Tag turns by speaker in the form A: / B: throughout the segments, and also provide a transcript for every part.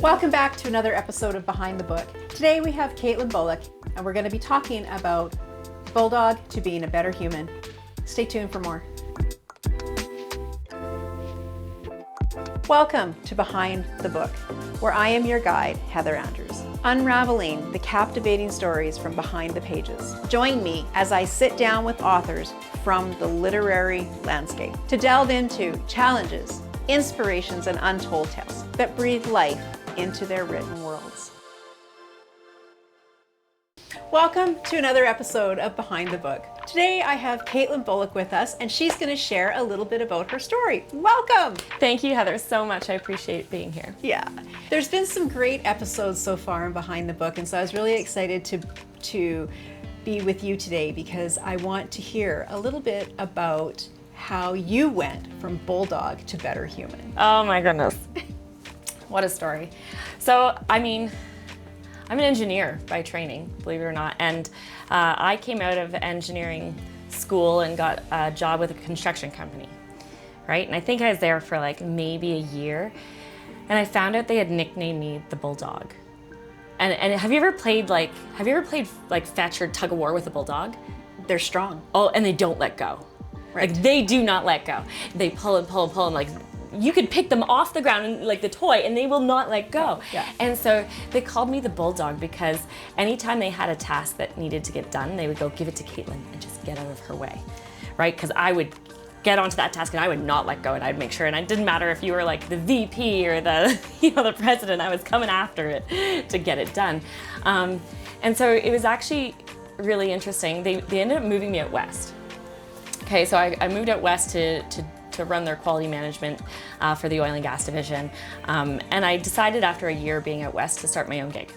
A: Welcome back to another episode of Behind the Book. Today we have Katelyn Bullock, and we're going to be talking about Bulldog to being a better human. Stay tuned for more. Welcome to Behind the Book, where I am your guide, Heather Andrews, unraveling the captivating stories from behind the pages. Join me as I sit down with authors from the literary landscape to delve into challenges, inspirations, and untold tales that breathe life into their written worlds. Welcome to another episode of Behind the Book. Today I have Katelyn Bullock with us, and she's going to share a little bit about her story. Welcome!
B: Thank you, Heather, so much. I appreciate being here.
A: Yeah. There's been some great episodes so far in Behind the Book, and so I was really excited to be with you today because I want to hear a little bit about how you went from Bulldog to better human.
B: Oh my goodness. What a story. So, I'm an engineer by training, believe it or not, and I came out of engineering school and got a job with a construction company, right? And I think I was there for like maybe a year, and I found out they had nicknamed me the Bulldog. And have you ever played fetch or tug of war with a bulldog?
A: They're strong.
B: Oh, and they don't let go.
A: Right.
B: Like they do not let go. They pull and pull and pull, and like you could pick them off the ground and like the toy, and they will not let go.
A: Yeah.
B: And so they called me the Bulldog because anytime they had a task that needed to get done, they would go give it to Katelyn and just get out of her way, right? Because I would get onto that task and I would not let go, and I'd make sure. And it didn't matter if you were like the VP or the the president. I was coming after it to get it done. And so it was actually really interesting. They ended up moving me out west. Okay, so I moved out west to run their quality management for the oil and gas division. And I decided after a year being out west to start my own gig.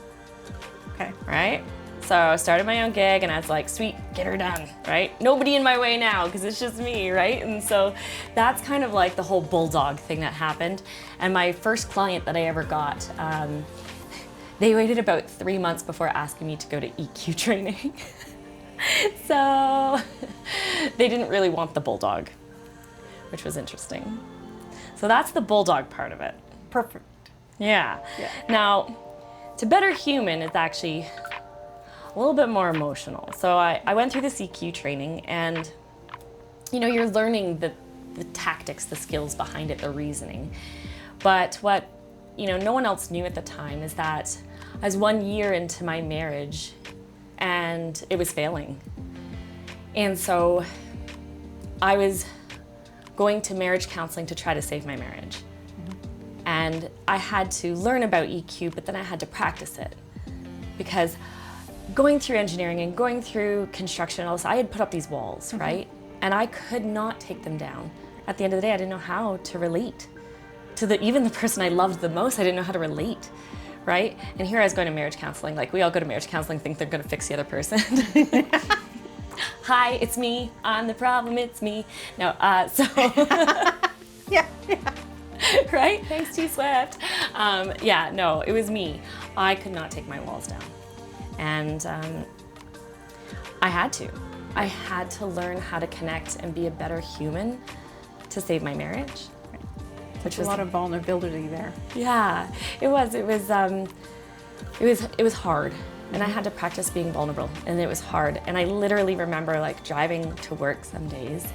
A: Okay.
B: Right? So I started my own gig and I was like, sweet, get her done, right? Nobody in my way now because it's just me, right? And so that's kind of like the whole Bulldog thing that happened. And my first client that I ever got, they waited about 3 months before asking me to go to EQ training. So they didn't really want the Bulldog, which was interesting. So that's the Bulldog part of it.
A: Perfect.
B: Yeah. Now, to better human is actually a little bit more emotional. So I went through this EQ training, and you're learning the tactics, the skills behind it, the reasoning. But what no one else knew at the time is that I was 1 year into my marriage and it was failing. And so I was going to marriage counseling to try to save my marriage. Mm-hmm. And I had to learn about EQ, but then I had to practice it. Because going through engineering and going through construction, I had put up these walls, mm-hmm. right? And I could not take them down. At the end of the day, I didn't know how to relate to even the person I loved the most. I didn't know how to relate, right? And here I was going to marriage counseling. Like, we all go to marriage counseling, think they're gonna fix the other person. Hi, it's me. I'm the problem. It's me. No,
A: Yeah.
B: Right? Thanks, T Swift. No, it was me. I could not take my walls down. And I had to. I had to learn how to connect and be a better human to save my marriage.
A: Which was a lot of vulnerability there.
B: Yeah, it was. It was hard. And I had to practice being vulnerable, and it was hard. And I literally remember like driving to work some days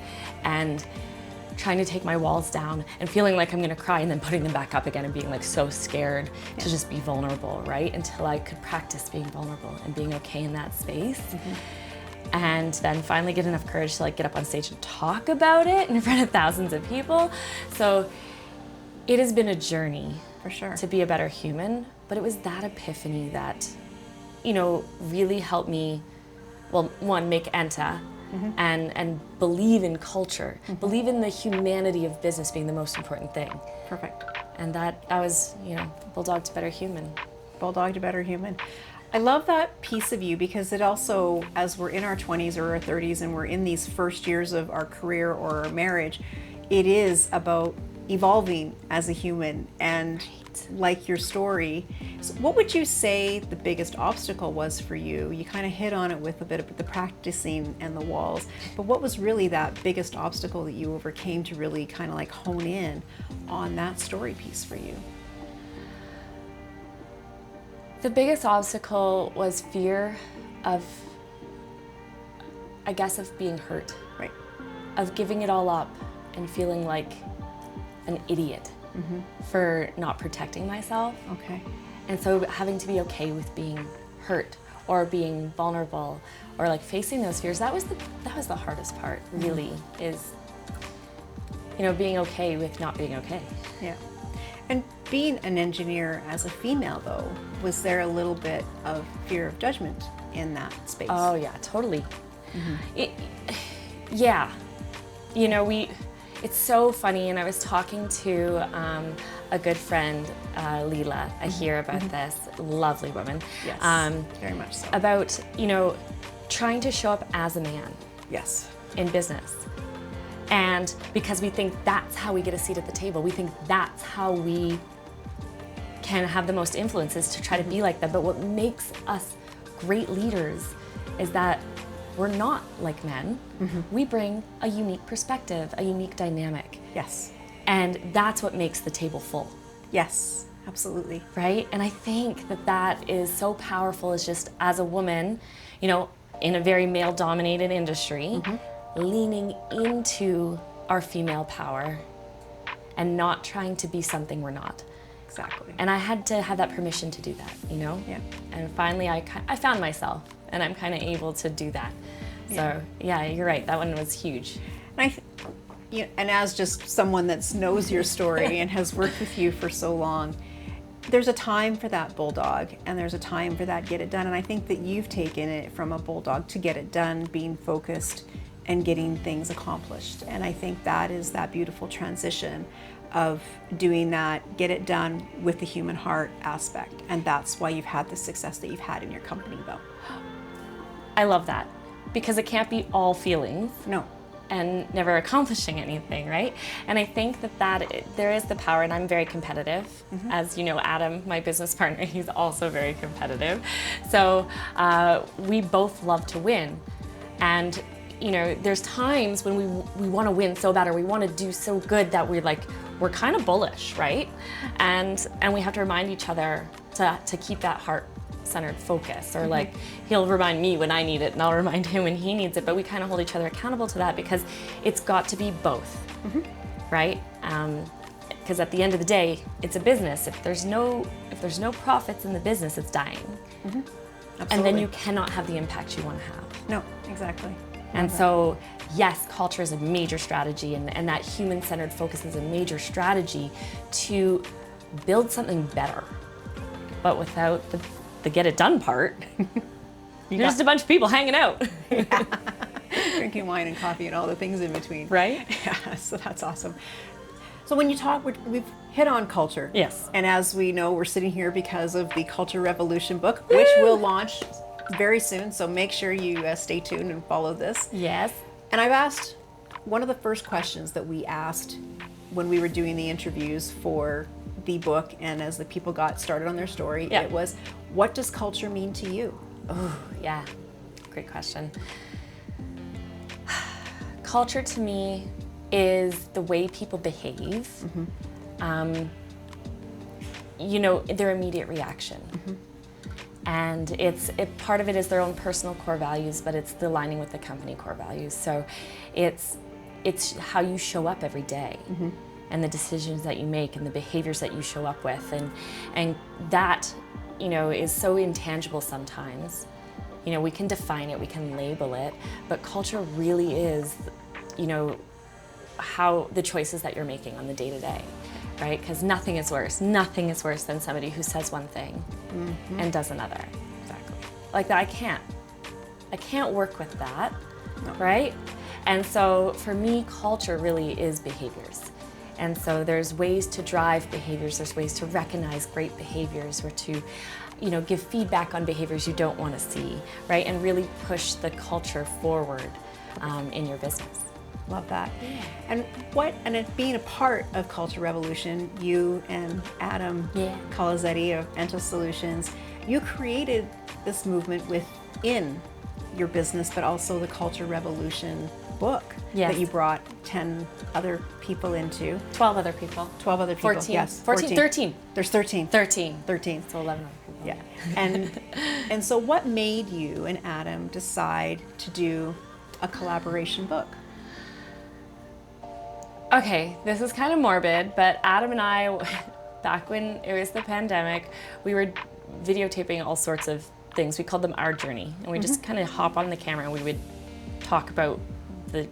B: and trying to take my walls down and feeling like I'm gonna cry, and then putting them back up again and being like so scared to just be vulnerable, right? Until I could practice being vulnerable and being okay in that space. Mm-hmm. And then finally get enough courage to like get up on stage and talk about it in front of thousands of people. So it has been a journey
A: for sure
B: to be a better human, but it was that epiphany that really helped me, well, one, make Enta, mm-hmm. and believe in culture, mm-hmm. believe in the humanity of business being the most important thing.
A: Perfect.
B: And that I was, Bulldog to better human.
A: Bulldog to better human. I love that piece of you because it also, as we're in our 20s or our 30s and we're in these first years of our career or our marriage, it is about evolving as a human. And like your story, so what would you say the biggest obstacle was for you? You kind of hit on it with a bit of the practicing and the walls, but what was really that biggest obstacle that you overcame to really kind of like hone in on that story piece for you?
B: The biggest obstacle was fear of, I guess, of being hurt.
A: Right.
B: Of giving it all up and feeling like an idiot for not protecting myself.
A: Okay.
B: And so having to be okay with being hurt or being vulnerable or like facing those fears, that was the hardest part, really, is, you know, being okay with not being okay.
A: Yeah. And being an engineer as a female, though, was there a little bit of fear of judgment in that space?
B: Oh yeah, totally. Yeah. You know, it's so funny, and I was talking to a good friend, Leela, I hear about this, lovely woman.
A: Yes, very much so.
B: About, you know, trying to show up as a man.
A: Yes.
B: In business. And because we think that's how we get a seat at the table, we think that's how we can have the most influence, is to try to be like that. But what makes us great leaders is that we're not like men. We bring a unique perspective, a unique dynamic.
A: Yes.
B: And that's what makes the table full.
A: Yes, absolutely.
B: Right? And I think that is so powerful, is just as a woman, you know, in a very male-dominated industry, leaning into our female power and not trying to be something we're not.
A: Exactly.
B: And I had to have that permission to do that, you know?
A: Yeah.
B: And finally I found myself, and I'm kind of able to do that. So yeah, you're right, that one was huge.
A: And and as just someone that knows your story and has worked with you for so long, there's a time for that bulldog and there's a time for that get it done. And I think that you've taken it from a bulldog to get it done, being focused and getting things accomplished. And I think that is that beautiful transition of doing that, get it done with the human heart aspect. And that's why you've had the success that you've had in your company, though.
B: I love that, because it can't be all feelings.
A: No.
B: And never accomplishing anything, right? And I think that there is the power, and I'm very competitive. As you know, Adam, my business partner, he's also very competitive. So we both love to win. And you know, there's times when we want to win so bad, or we want to do so good that we're kind of bullish, right? And we have to remind each other to keep that heart-centered focus, or like he'll remind me when I need it, and I'll remind him when he needs it. But we kind of hold each other accountable to that, because it's got to be both, right? Because at the end of the day, it's a business. If there's no profits in the business, it's dying. And then you cannot have the impact you want to have.
A: No, exactly.
B: And so, yes, culture is a major strategy, and that human-centered focus is a major strategy to build something better. But without the get it done part, you're just a bunch of people hanging out.
A: Drinking wine and coffee and all the things in between.
B: Right?
A: Yeah, so that's awesome. So when you talk, we've hit on culture.
B: Yes.
A: And as we know, we're sitting here because of the Culture Revolution book, which will launch very soon. So make sure you stay tuned and follow this.
B: Yes.
A: And I've asked, one of the first questions that we asked when we were doing the interviews for the book, and as the people got started on their story, it was, what does culture mean to you?
B: Oh, yeah. Great question. Culture to me is the way people behave. You know, their immediate reaction. And part of it is their own personal core values, but it's the aligning with the company core values. So it's how you show up every day, and the decisions that you make, and the behaviors that you show up with, and that, you know, is so intangible sometimes. You know, we can define it, we can label it, but culture really is, you know, how the choices that you're making on the day-to-day. Right? Because nothing is worse than somebody who says one thing and does another. Exactly. Like that, I can't work with that, right? And so for me, culture really is behaviors. And so there's ways to drive behaviors, there's ways to recognize great behaviors, or to, you know, give feedback on behaviors you don't want to see, right? And really push the culture forward in your business.
A: Love that. And it being a part of Culture Revolution, you and Adam Kolozetti of Enta Solutions, you created this movement within your business, but also the Culture Revolution book that you brought. 10 other people into.
B: 12 other people.
A: 12 other people.
B: 14.
A: Yes.
B: 14. 13.
A: There's 13.
B: 13.
A: 13.
B: So 11 other people.
A: Yeah. And so what made you and Adam decide to do a collaboration book?
B: Okay, this is kind of morbid, but Adam and I, back when it was the pandemic, we were videotaping all sorts of things. We called them Our Journey. And we just kind of hop on the camera and we would talk about the,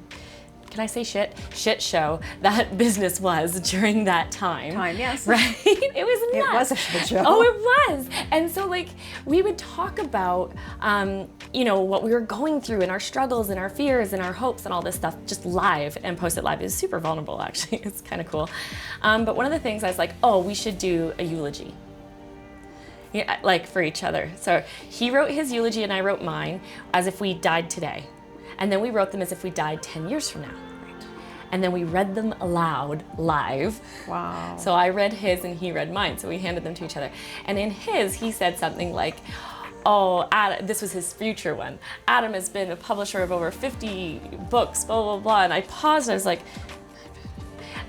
B: can I say shit show that business was during that time.
A: Yes.
B: Right? It was nuts.
A: It was a shit show.
B: Oh, it was. And so like we would talk about, what we were going through and our struggles and our fears and our hopes and all this stuff just live and post it live. It was super vulnerable actually. It's kind of cool. But one of the things I was like, oh, we should do a eulogy. Yeah, like for each other. So he wrote his eulogy and I wrote mine as if we died today. And then we wrote them as if we died 10 years from now. Right. And then we read them aloud live.
A: Wow.
B: So I read his and he read mine. So we handed them to each other. And in his, he said something like, oh, Adam, this was his future one. Adam has been a publisher of over 50 books, blah, blah, blah. And I paused and I was like,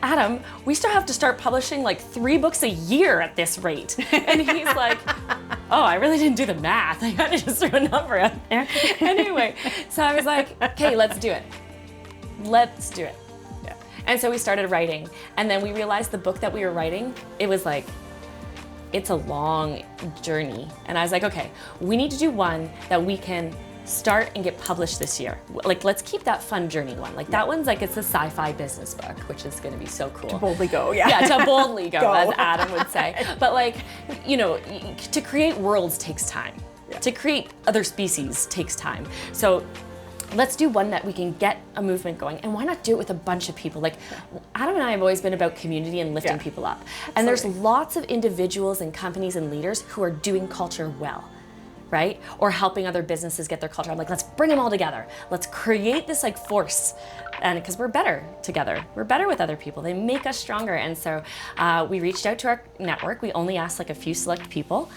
B: Adam, we still have to start publishing like 3 books a year at this rate. And he's like, oh, I really didn't do the math. I had to just throw a number out there. Anyway, so I was like, okay, let's do it. Let's do it. Yeah. And so we started writing. And then we realized the book that we were writing, it was like, it's a long journey. And I was like, okay, we need to do one that we can start and get published this year. Like, let's keep that fun journey one. Like that one's like, it's a sci-fi business book, which is gonna be so cool.
A: To boldly go, yeah.
B: Yeah, to boldly go, as Adam would say. But like, to create worlds takes time. Yeah. To create other species takes time. So let's do one that we can get a movement going. And why not do it with a bunch of people? Like Adam and I have always been about community and lifting people up. Absolutely. And there's lots of individuals and companies and leaders who are doing culture well. Right? Or helping other businesses get their culture. I'm like, let's bring them all together. Let's create this like force. And because we're better together. We're better with other people. They make us stronger. And so we reached out to our network. We only asked like a few select people.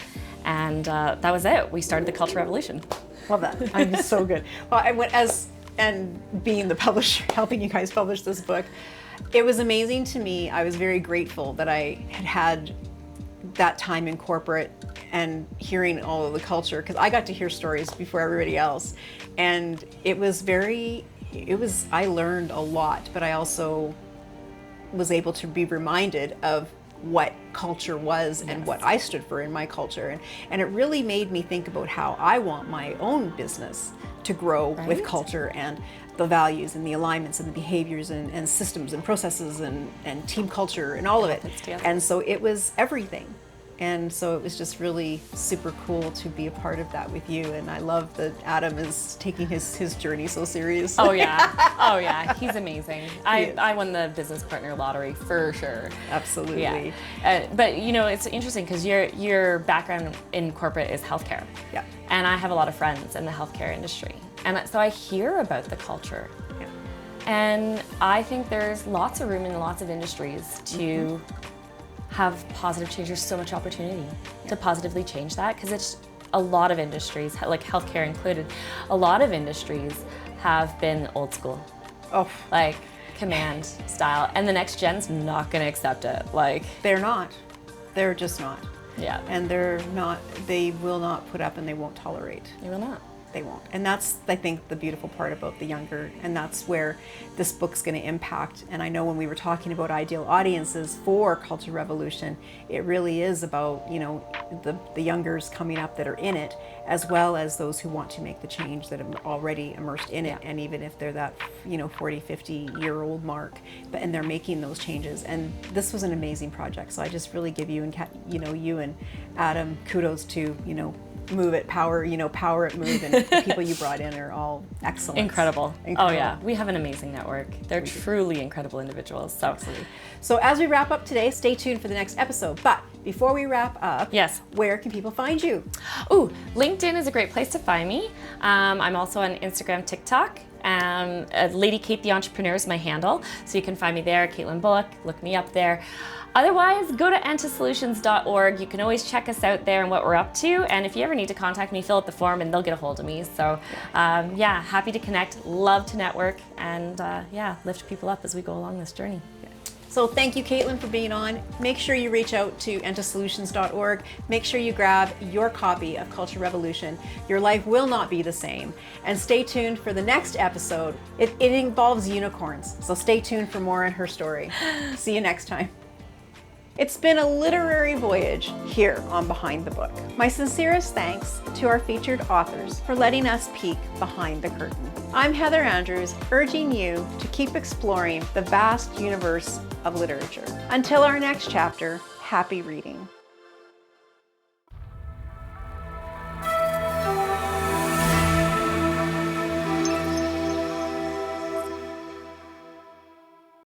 B: And that was it. We started the Culture Revolution.
A: Love that. I'm so good. Well, I went and being the publisher, helping you guys publish this book, it was amazing to me. I was very grateful that I had that time in corporate and hearing all of the culture, because I got to hear stories before everybody else. And I learned a lot, but I also was able to be reminded of what culture was and what I stood for in my culture. And it really made me think about how I want my own business to grow with culture and the values and the alignments and the behaviors and systems and processes and team culture and all of it. And so it was everything. And so it was just really super cool to be a part of that with you. And I love that Adam is taking his journey so seriously.
B: Oh yeah, he's amazing. I won the business partner lottery for sure.
A: Absolutely.
B: Yeah. But it's interesting because your background in corporate is healthcare. Yeah. And I have a lot of friends in the healthcare industry. And so I hear about the culture. Yeah. And I think there's lots of room in lots of industries to have positive change. There's so much opportunity to positively change that, because it's a lot of industries, like healthcare included, a lot of industries have been old school. Oh. Like command style. And the next gen's not gonna accept it. Like
A: they're not. They're just not.
B: Yeah.
A: And they will not put up and they won't tolerate.
B: They will not.
A: They won't. And that's, I think, the beautiful part about the younger, and that's where this book's going to impact. And I know when we were talking about ideal audiences for Culture Revolution, it really is about, the youngers coming up that are in it, as well as those who want to make the change that are already immersed in it. And even if they're that, 40, 50-year-old mark, and they're making those changes. And this was an amazing project. So I just really give you and you and Adam kudos to, move it, power it, move, and the people you brought in are all excellent.
B: Incredible. Oh yeah, we have an amazing network. They're truly incredible individuals. So.
A: Absolutely. So as we wrap up today, stay tuned for the next episode. But before we wrap up,
B: yes,
A: where can people find you?
B: Ooh, LinkedIn is a great place to find me. I'm also on Instagram, TikTok, Lady Kate the Entrepreneur is my handle, so you can find me there, Katelyn Bullock, look me up there. Otherwise, go to entasolutions.org. You can always check us out there and what we're up to. And if you ever need to contact me, fill out the form and they'll get a hold of me. So yeah, happy to connect, love to network, and yeah, lift people up as we go along this journey.
A: So thank you, Katelyn, for being on. Make sure you reach out to entasolutions.org. Make sure you grab your copy of Culture Revolution. Your life will not be the same. And stay tuned for the next episode. It involves unicorns, so stay tuned for more on her story. See you next time. It's been a literary voyage here on Behind the Book. My sincerest thanks to our featured authors for letting us peek behind the curtain. I'm Heather Andrews, urging you to keep exploring the vast universe of literature. Until our next chapter, happy reading.